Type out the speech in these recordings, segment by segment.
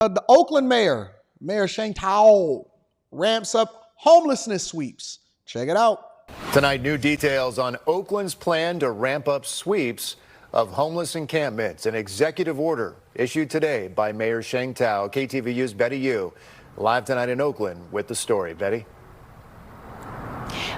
The Oakland mayor, Mayor Sheng Tao, ramps up homelessness sweeps. Check it out. Tonight, new details on Oakland's plan to ramp up sweeps of homeless encampments. An executive order issued today by Mayor Sheng Tao. KTVU's Betty Yu live tonight in Oakland with the story. Betty?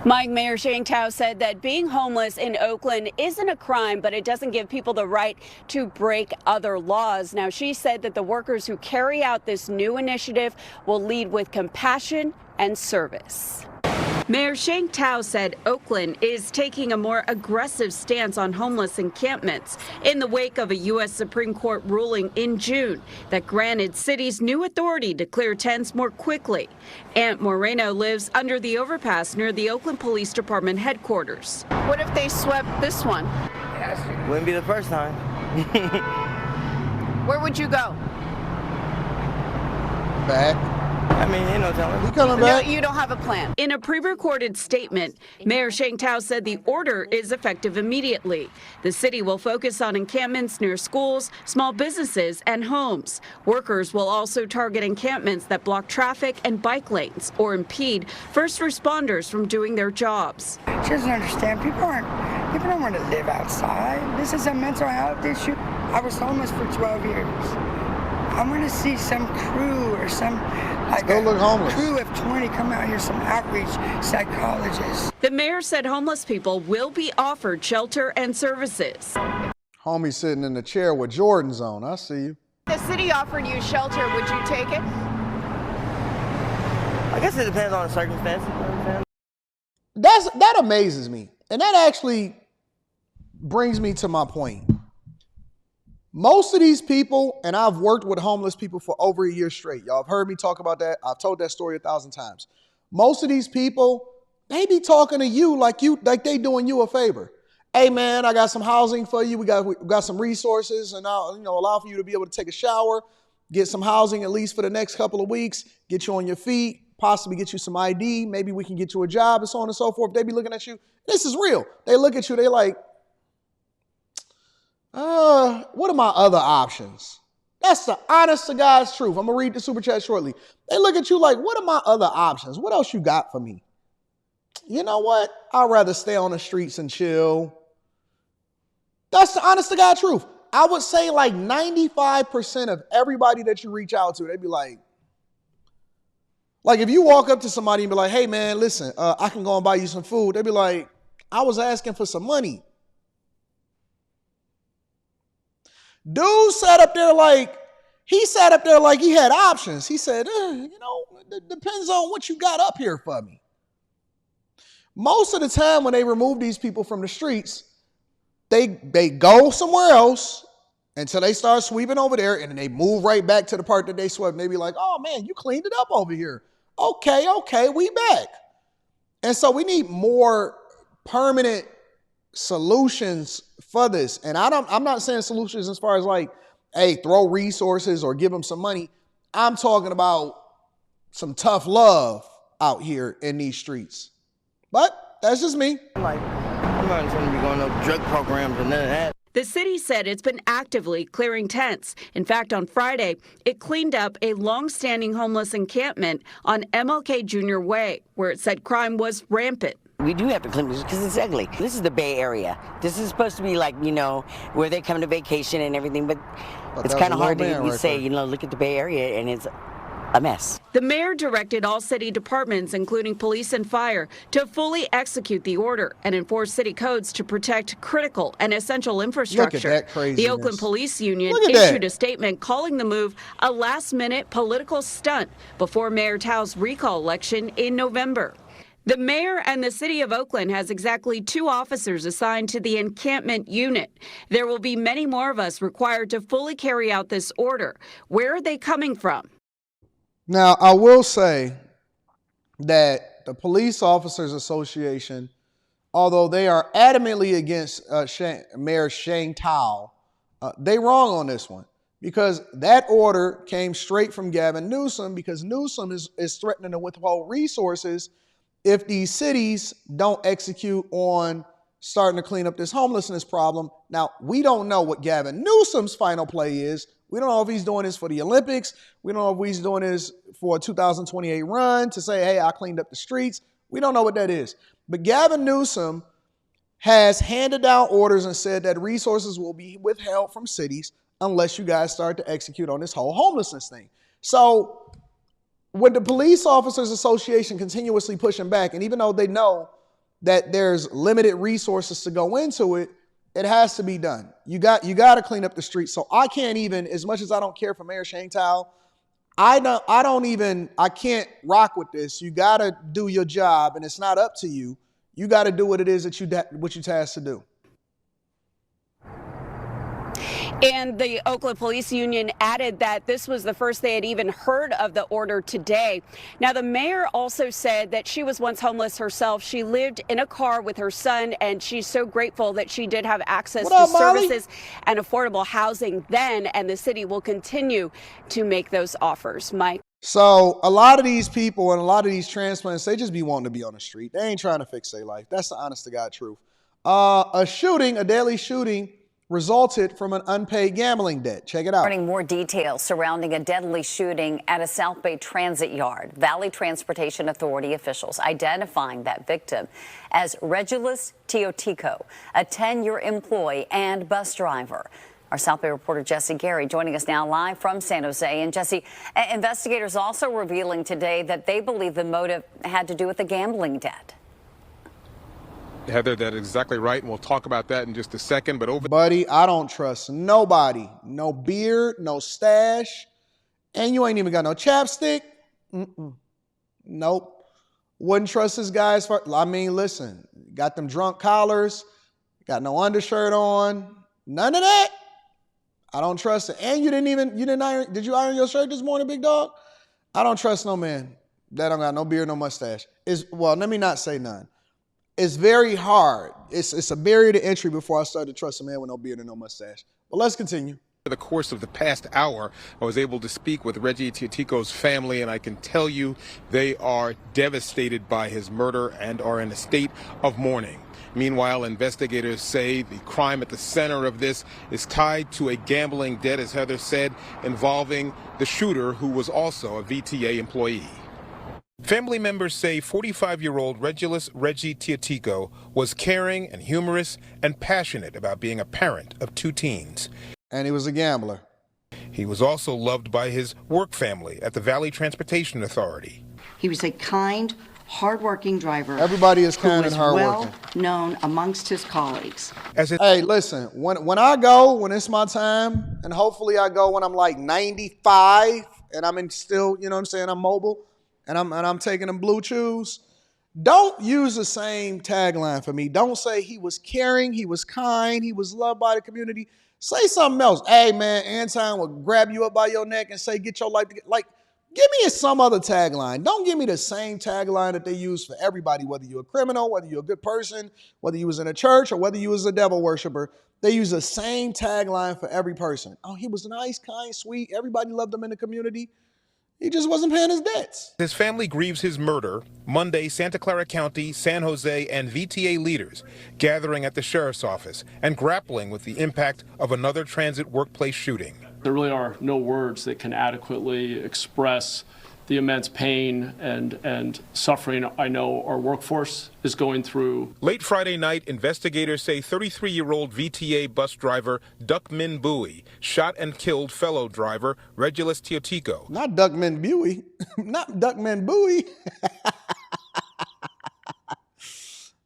Mike, Mayor Sheng Tao said that being homeless in Oakland isn't a crime, but it doesn't give people the right to break other laws. Now, she said that the workers who carry out this new initiative will lead with compassion and service. Mayor Sheng Tao said Oakland is taking a more aggressive stance on homeless encampments in the wake of a U.S. Supreme Court ruling in June that granted cities new authority to clear tents more quickly. Aunt Moreno lives under the overpass near the Oakland Police Department headquarters. What if they swept this one? Wouldn't be the first time. Where would you go? Back. I mean, you know, telling. You coming back? No, you don't have a plan. In a pre-recorded statement, Mayor Sheng Tao said the order is effective immediately. The city will focus on encampments near schools, small businesses, and homes. Workers will also target encampments that block traffic and bike lanes or impede first responders from doing their jobs. She doesn't understand. People don't want to live outside. This is a mental health issue. I was homeless for 12 years. I want to see some crew or some crew of 20 come out here, some outreach psychologists. The mayor said homeless people will be offered shelter and services. Homie sitting in the chair with Jordans on. I see you. The city offered you shelter. Would you take it? I guess it depends on the circumstances. That amazes me. And that actually brings me to my point. Most of these people, and I've worked with homeless people for over a year straight. Y'all have heard me talk about that. I've told that story 1,000 times. Most of these people, they be talking to you like they doing you a favor. Hey man, I got some housing for you. We got some resources, and I'll allow for you to be able to take a shower, get some housing at least for the next couple of weeks, get you on your feet, possibly get you some ID. Maybe we can get you a job and so on and so forth. They be looking at you. This is real. They look at you. They like, what are my other options? That's the honest to God's truth. I'm going to read the super chat shortly. They look at you like, what are my other options? What else you got for me? You know what? I'd rather stay on the streets and chill. That's the honest to God truth. I would say like 95% of everybody that you reach out to, they'd be like if you walk up to somebody and be like, hey man, listen, I can go and buy you some food. They'd be like, I was asking for some money. Dude sat up there like he had options. He said, it depends on what you got up here for me. Most of the time when they remove these people from the streets, they go somewhere else until they start sweeping over there, and then they move right back to the part that they swept. Maybe like, oh man, you cleaned it up over here. Okay, we back. And so we need more permanent solutions for this. And I'm not saying solutions as far as like, hey, throw resources or give them some money. I'm talking about some tough love out here in these streets. But that's just me. I'm not going to be going to drug programs and none of that. The city said it's been actively clearing tents. In fact, on Friday, it cleaned up a long-standing homeless encampment on MLK Jr. Way, where it said crime was rampant. We do have to clean this because it's ugly. This is the Bay Area. This is supposed to be like, where they come to vacation and everything, but it's kind of hard to say, look at the Bay Area, and it's a mess. The mayor directed all city departments, including police and fire, to fully execute the order and enforce city codes to protect critical and essential infrastructure. Look at that craziness. The Oakland Police Union issued a statement calling the move a last-minute political stunt before Mayor Tao's recall election in November. The mayor and the city of Oakland has exactly 2 officers assigned to the encampment unit. There will be many more of us required to fully carry out this order. Where are they coming from? Now, I will say that the Police Officers Association, although they are adamantly against Mayor Sheng Tao, they wrong on this one, because that order came straight from Gavin Newsom, because Newsom is threatening to withhold resources if these cities don't execute on starting to clean up this homelessness problem. Now, we don't know what Gavin Newsom's final play is. We don't know if he's doing this for the Olympics. We don't know if he's doing this for a 2028 run to say, hey, I cleaned up the streets. We don't know what that is. But Gavin Newsom has handed down orders and said that resources will be withheld from cities unless you guys start to execute on this whole homelessness thing. So with the Police Officers Association continuously pushing back, and even though they know that there's limited resources to go into it, it has to be done. You got to clean up the streets. So I can't even, as much as I don't care for Mayor Shangtao, I can't rock with this. You got to do your job, and it's not up to you. You got to do what it is that what you're tasked to do. And the Oakland Police Union added that this was the first they had even heard of the order today. Now, the mayor also said that she was once homeless herself. She lived in a car with her son, and she's so grateful that she did have access to services and affordable housing then, and the city will continue to make those offers. Mike? So a lot of these people and a lot of these transplants, they just be wanting to be on the street. They ain't trying to fix their life. That's the honest to God truth. A deadly shooting resulted from an unpaid gambling debt. Check it out. Learning more details surrounding a deadly shooting at a South Bay transit yard. Valley Transportation Authority officials identifying that victim as Regulus Teotico, a 10-year employee and bus driver. Our South Bay reporter Jesse Gary joining us now live from San Jose. And Jesse, investigators also revealing today that they believe the motive had to do with the gambling debt. Heather, that is exactly right, and we'll talk about that in just a second. Buddy, I don't trust nobody. No beard, no stash, and you ain't even got no chapstick. Nope. Wouldn't trust this guy as far. I mean, listen, got them drunk collars, got no undershirt on, none of that. I don't trust it. And did you iron your shirt this morning, big dog? I don't trust no man that don't got no beard, no mustache. Let me not say none. It's very hard. It's a barrier to entry before I started to trust a man with no beard and no mustache. But let's continue. Over the course of the past hour, I was able to speak with Reggie Teotico's family, and I can tell you they are devastated by his murder and are in a state of mourning. Meanwhile, investigators say the crime at the center of this is tied to a gambling debt, as Heather said, involving the shooter, who was also a VTA employee. Family members say 45-year-old Regulus Reggie Teotico was caring and humorous and passionate about being a parent of 2 teens. And he was a gambler. He was also loved by his work family at the Valley Transportation Authority. He was a kind, hardworking driver. Everybody is kind and hardworking. Well known amongst his colleagues. Hey, listen, when I go, when it's my time, and hopefully I go when I'm like 95 and I'm still, you know what I'm saying, I'm mobile. And I'm taking them blue chews. Don't use the same tagline for me. Don't say he was caring, he was kind, he was loved by the community. Say something else. Hey, man, Anton will grab you up by your neck and say, get your life together. Like, give me some other tagline. Don't give me the same tagline that they use for everybody, whether you're a criminal, whether you're a good person, whether you was in a church, or whether you was a devil worshiper. They use the same tagline for every person. Oh, he was nice, kind, sweet. Everybody loved him in the community. He just wasn't paying his debts. His family grieves his murder. Monday, Santa Clara County, San Jose, and VTA leaders gathering at the sheriff's office and grappling with the impact of another transit workplace shooting. There really are no words that can adequately express the immense pain and suffering I know our workforce is going through. Late Friday night, investigators say 33-year-old VTA bus driver Duck Min Bui shot and killed fellow driver Regulus Teotico. Not Duck Min Bui. Not Duck Min Bui.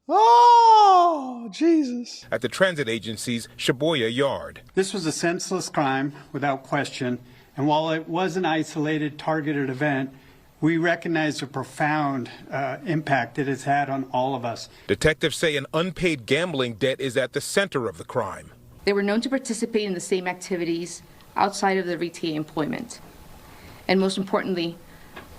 Oh, Jesus. At the transit agency's Shibuya yard. This was a senseless crime, without question. And while it was an isolated, targeted event, we recognize the profound impact it has had on all of us. Detectives say an unpaid gambling debt is at the center of the crime. They were known to participate in the same activities outside of their VTA employment. And most importantly,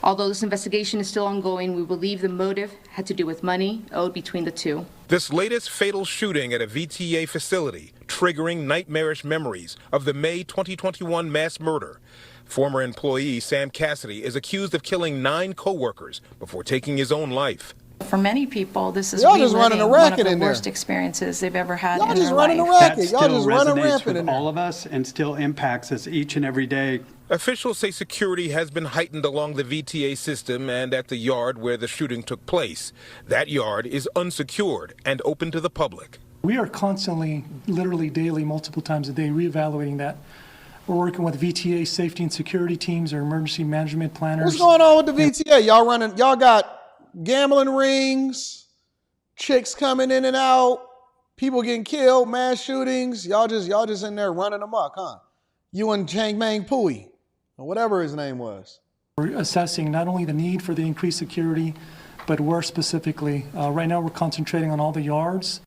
although this investigation is still ongoing, we believe the motive had to do with money owed between the two. This latest fatal shooting at a VTA facility triggering nightmarish memories of the May 2021 mass murder. Former employee Sam Cassidy is accused of killing 9 co-workers before taking his own life. For many people, this is y'all just running a racket one of the in there. worst experiences they've ever had Y'all in just their running life. a racket. That Y'all still just running resonates rampant in with there. all of us and still impacts us each and every day. Officials say security has been heightened along the VTA system and at the yard where the shooting took place. That yard is unsecured and open to the public. We are constantly, literally daily, multiple times a day, reevaluating that. We're working with VTA safety and security teams or emergency management planners. What's going on with the VTA? Y'all got gambling rings, chicks coming in and out, people getting killed, mass shootings. Y'all just in there running amok, huh? You and Chang Mang Pui, or whatever his name was. We're assessing not only the need for the increased security, but where specifically. Right now we're concentrating on all the yards.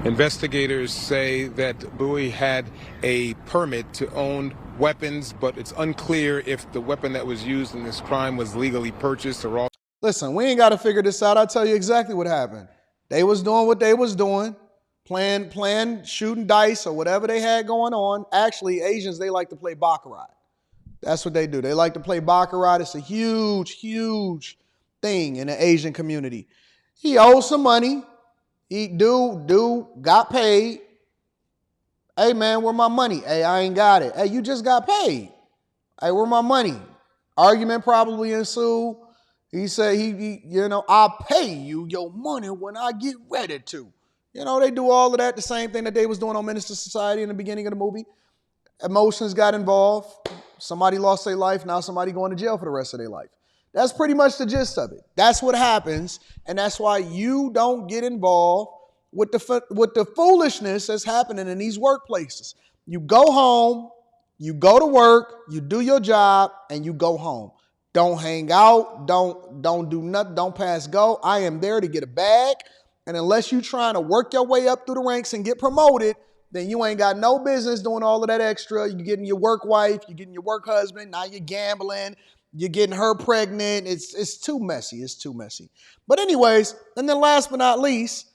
Investigators say that Bowie had a permit to own weapons, but it's unclear if the weapon that was used in this crime was legally purchased or all. Listen, we ain't got to figure this out. I'll tell you exactly what happened. They was doing what they was doing, playing shooting dice or whatever they had going on. Actually, Asians, they like to play baccarat. That's what they do. They like to play baccarat. It's a huge, huge thing in the Asian community. He owed some money. Dude got paid. Hey, man, where my money? Hey, I ain't got it. Hey, you just got paid. Hey, where my money? Argument probably ensued. He said, I'll pay you your money when I get ready to. They do all of that, the same thing that they was doing on Minister Society in the beginning of the movie. Emotions got involved. Somebody lost their life. Now somebody going to jail for the rest of their life. That's pretty much the gist of it. That's what happens, and that's why you don't get involved with the foolishness that's happening in these workplaces. You go home, you go to work, you do your job, and you go home. Don't hang out, don't do nothing, don't pass go. I am there to get a bag, and unless you're trying to work your way up through the ranks and get promoted, then you ain't got no business doing all of that extra. You're getting your work wife, you're getting your work husband, now you're gambling. You're getting her pregnant. It's too messy. It's too messy. But anyways, and then last but not least,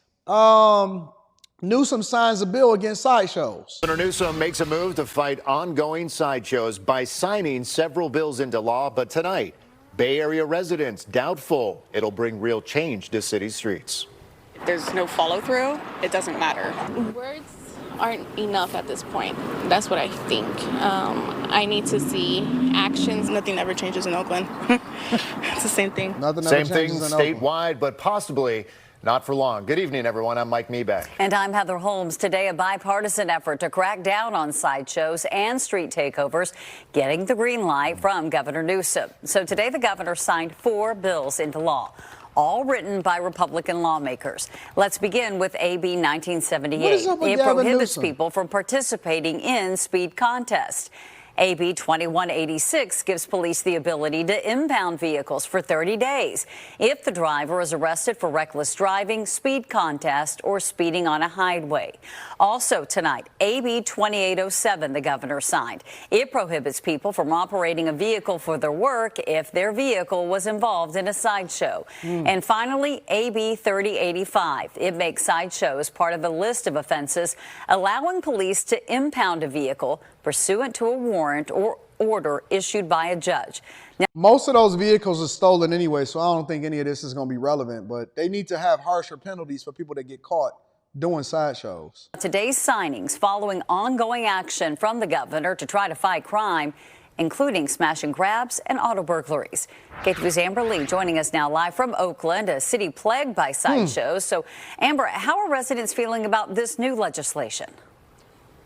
Newsom signs a bill against sideshows. Governor Newsom makes a move to fight ongoing sideshows by signing several bills into law. But tonight, Bay Area residents doubtful it'll bring real change to city streets. If there's no follow through, it doesn't matter. Words aren't enough at this point. That's what I think. I need to see actions. Nothing ever changes in Oakland. It's the same thing. Same thing statewide, but possibly not for long. Good evening, everyone. I'm Mike Meeback. And I'm Heather Holmes. Today, a bipartisan effort to crack down on sideshows and street takeovers, getting the green light from Governor Newsom. So today, the governor signed 4 bills into law, all written by Republican lawmakers. Let's begin with AB 1978. It prohibits people from participating in speed contests. AB 2186 gives police the ability to impound vehicles for 30 days if the driver is arrested for reckless driving, speed contest, or speeding on a highway. Also tonight, AB 2807 the governor signed. It prohibits people from operating a vehicle for their work if their vehicle was involved in a sideshow. And finally, AB 3085. It makes sideshows part of a list of offenses allowing police to impound a vehicle pursuant to a warrant or order issued by a judge. Now, most of those vehicles are stolen anyway, so I don't think any of this is going to be relevant, but they need to have harsher penalties for people that get caught doing sideshows. Today's signings following ongoing action from the governor to try to fight crime, including smash and grabs and auto burglaries. KTV's Amber Lee joining us now live from Oakland, a city plagued by sideshows. So, Amber, how are residents feeling about this new legislation?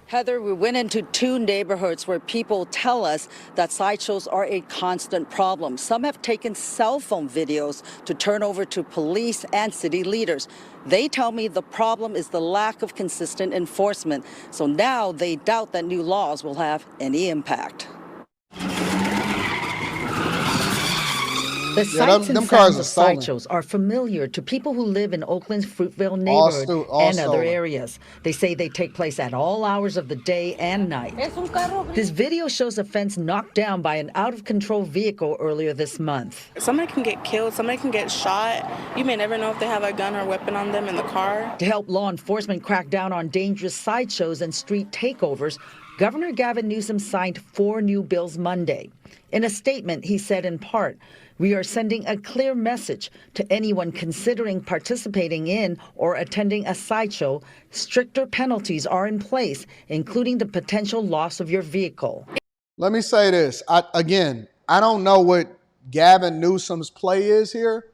Heather, we went into 2 neighborhoods where people tell us that sideshows are a constant problem. Some have taken cell phone videos to turn over to police and city leaders. They tell me the problem is the lack of consistent enforcement. So now they doubt that new laws will have any impact. The sights and sounds of sideshows are familiar to people who live in Oakland's Fruitvale neighborhood and other areas. They say they take place at all hours of the day and night. This video shows a fence knocked down by an out-of-control vehicle earlier this month. Somebody can get killed, somebody can get shot. You may never know if they have a gun or weapon on them in the car. To help law enforcement crack down on dangerous sideshows and street takeovers, Governor Gavin Newsom signed 4 new bills Monday. In a statement, he said in part, "We are sending a clear message to anyone considering participating in or attending a sideshow. Stricter penalties are in place, including the potential loss of your vehicle." Let me say this. I don't know what Gavin Newsom's play is here.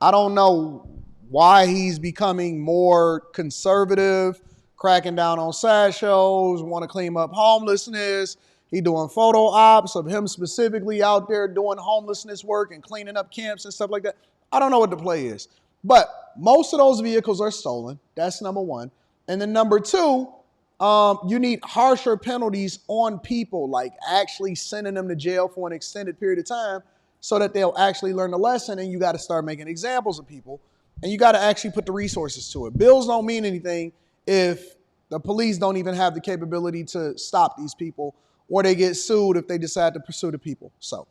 I don't know why he's becoming more conservative, cracking down on sideshows, want to clean up homelessness. He doing photo ops of him specifically out there doing homelessness work and cleaning up camps and stuff like that. I don't know what the play is. But most of those vehicles are stolen. That's number one. And then number two, you need harsher penalties on people, like actually sending them to jail for an extended period of time so that they'll actually learn the lesson. And you got to start making examples of people. And you got to actually put the resources to it. Bills don't mean anything if the police don't even have the capability to stop these people, or they get sued if they decide to pursue the people. So